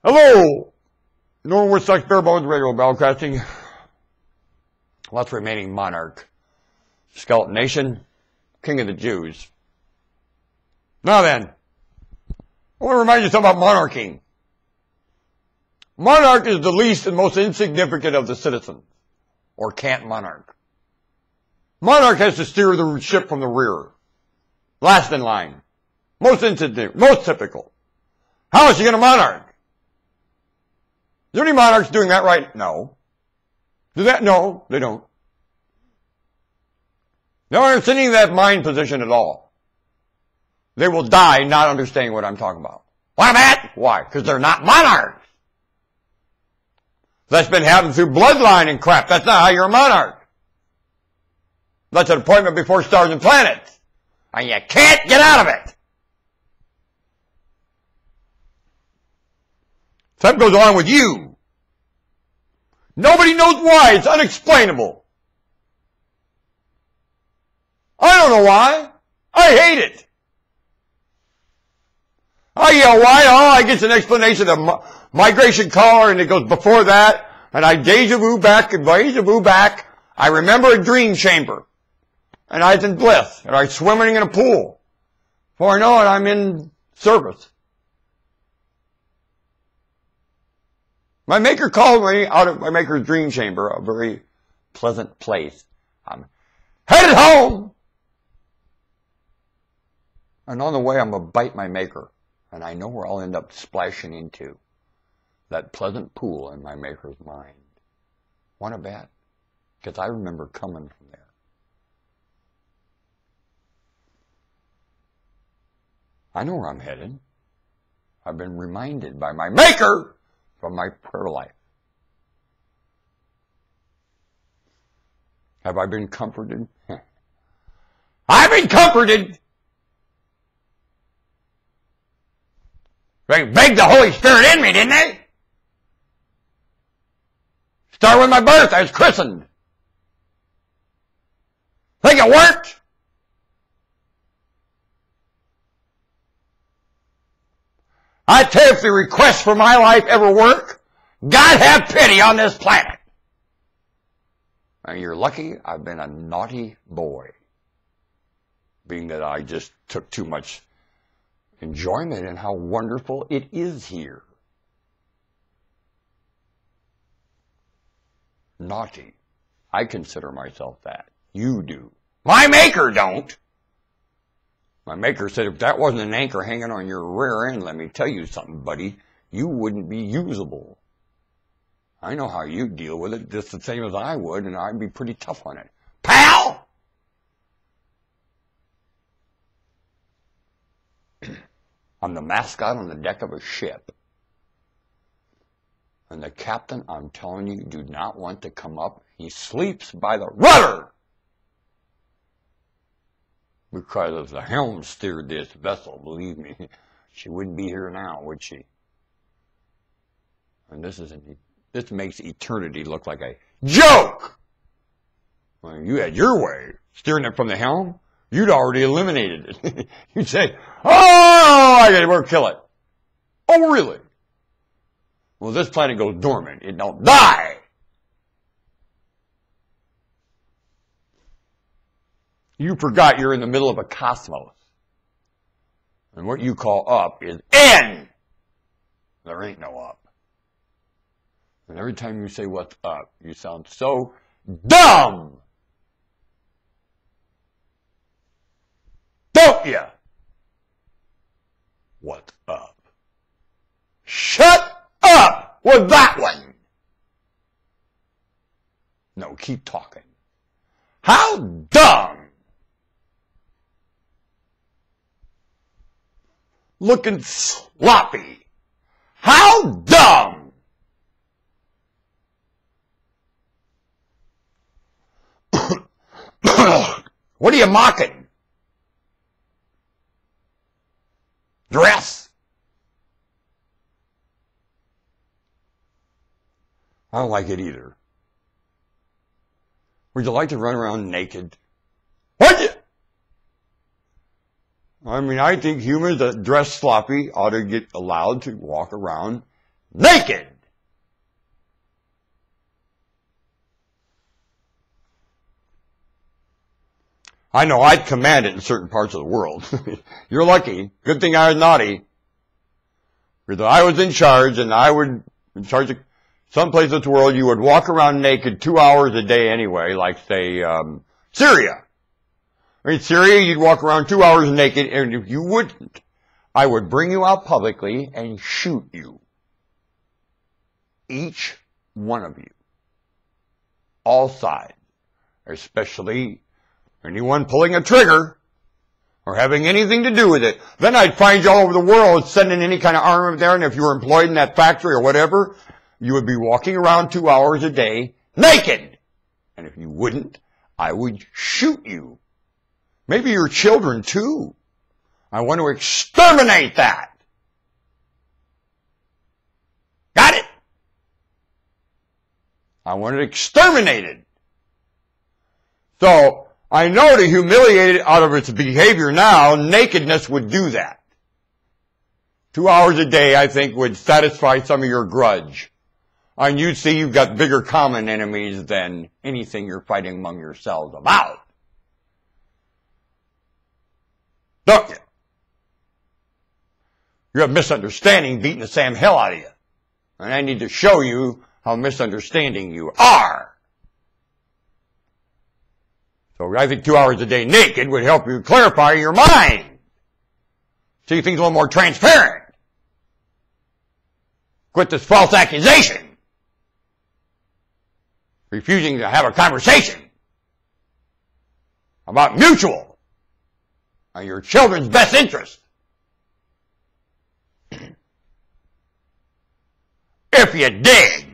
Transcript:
Hello! Norman Woodstock's Bare Bones Radio broadcasting. Last remaining monarch. Skeleton Nation. King of the Jews. Now then, I want to remind you something about monarchy. Monarch is the least and most insignificant of the citizens. Or can't monarch. Monarch has to steer the ship from the rear. Last in line. Most insignificant. Most typical. How is he going to monarch? Is there any monarchs doing that right? No. Do that? No, they don't. They aren't sitting in that mind position at all. They will die not understanding what I'm talking about. Why am I? Why? Because they're not monarchs. That's been happening through bloodline and crap. That's not how you're a monarch. That's an appointment before stars and planets. And you can't get out of it. Something goes on with you. Nobody knows why. It's unexplainable. I don't know why. I hate it. I yell, why? Oh, I get an explanation of migration color, and it goes before that, and I deja vu back, and deja vu back. I remember a dream chamber, and I was in bliss, and I was swimming in a pool. Before I know it, I'm in service. My maker called me out of my maker's dream chamber, a very pleasant place. I'm headed home! And on the way, I'm going to bite my maker. And I know where I'll end up splashing into. That pleasant pool in my maker's mind. Want to bet? Because I remember coming from there. I know where I'm headed. I've been reminded by my maker from my prayer life. Have I been comforted? I've been comforted! They begged the Holy Spirit in me, didn't they? Start with my birth. I was christened. Think it worked? I tell you, if the requests for my life ever work, God have pity on this planet. And you're lucky I've been a naughty boy, being that I just took too much enjoyment in how wonderful it is here. Naughty. I consider myself that. You do. My maker don't. My maker said, if that wasn't an anchor hanging on your rear end, let me tell you something, buddy, you wouldn't be usable. I know how you deal with it, just the same as I would, and I'd be pretty tough on it. Pal! I'm the mascot on the deck of a ship. And the captain, I'm telling you, do not want to come up. He sleeps by the rudder. Because if the helm steered this vessel, believe me, she wouldn't be here now, would she? And this makes eternity look like a joke. Well, you had your way, steering it from the helm. You'd already eliminated it. You'd say, oh, we'll kill it. Oh, really? Well, this planet goes dormant. It don't die. You forgot you're in the middle of a cosmos. And what you call up is in. There ain't no up. And every time you say what's up, you sound so dumb. Don't ya? What's up? Shut up with that one. No, keep talking. How dumb. Looking sloppy. How dumb. What are you mocking? Dress. I don't like it either. Would you like to run around naked? Would you? I mean, I think humans that dress sloppy ought to get allowed to walk around naked. I know I'd command it in certain parts of the world. You're lucky. Good thing I was naughty. Because I was in charge, and I would, in charge of some place in the world, you would walk around naked 2 hours a day anyway, like, say, Syria. In Syria, you'd walk around 2 hours naked, and if you wouldn't, I would bring you out publicly and shoot you. Each one of you. All sides. Especially anyone pulling a trigger or having anything to do with it. Then I'd find you all over the world sending any kind of armament there, and if you were employed in that factory or whatever, you would be walking around 2 hours a day naked. And if you wouldn't, I would shoot you. Maybe your children too. I want to exterminate that. Got it? I want it exterminated. So, I know to humiliate it out of its behavior now, nakedness would do that. 2 hours a day, I think, would satisfy some of your grudge. And you'd see you've got bigger common enemies than anything you're fighting among yourselves about. Don't you? You have misunderstanding beating the Sam hell out of you. And I need to show you how misunderstanding you are. So I think 2 hours a day naked would help you clarify your mind. See things a little more transparent. Quit this false accusation. Refusing to have a conversation about mutual and your children's best interest. If you dig.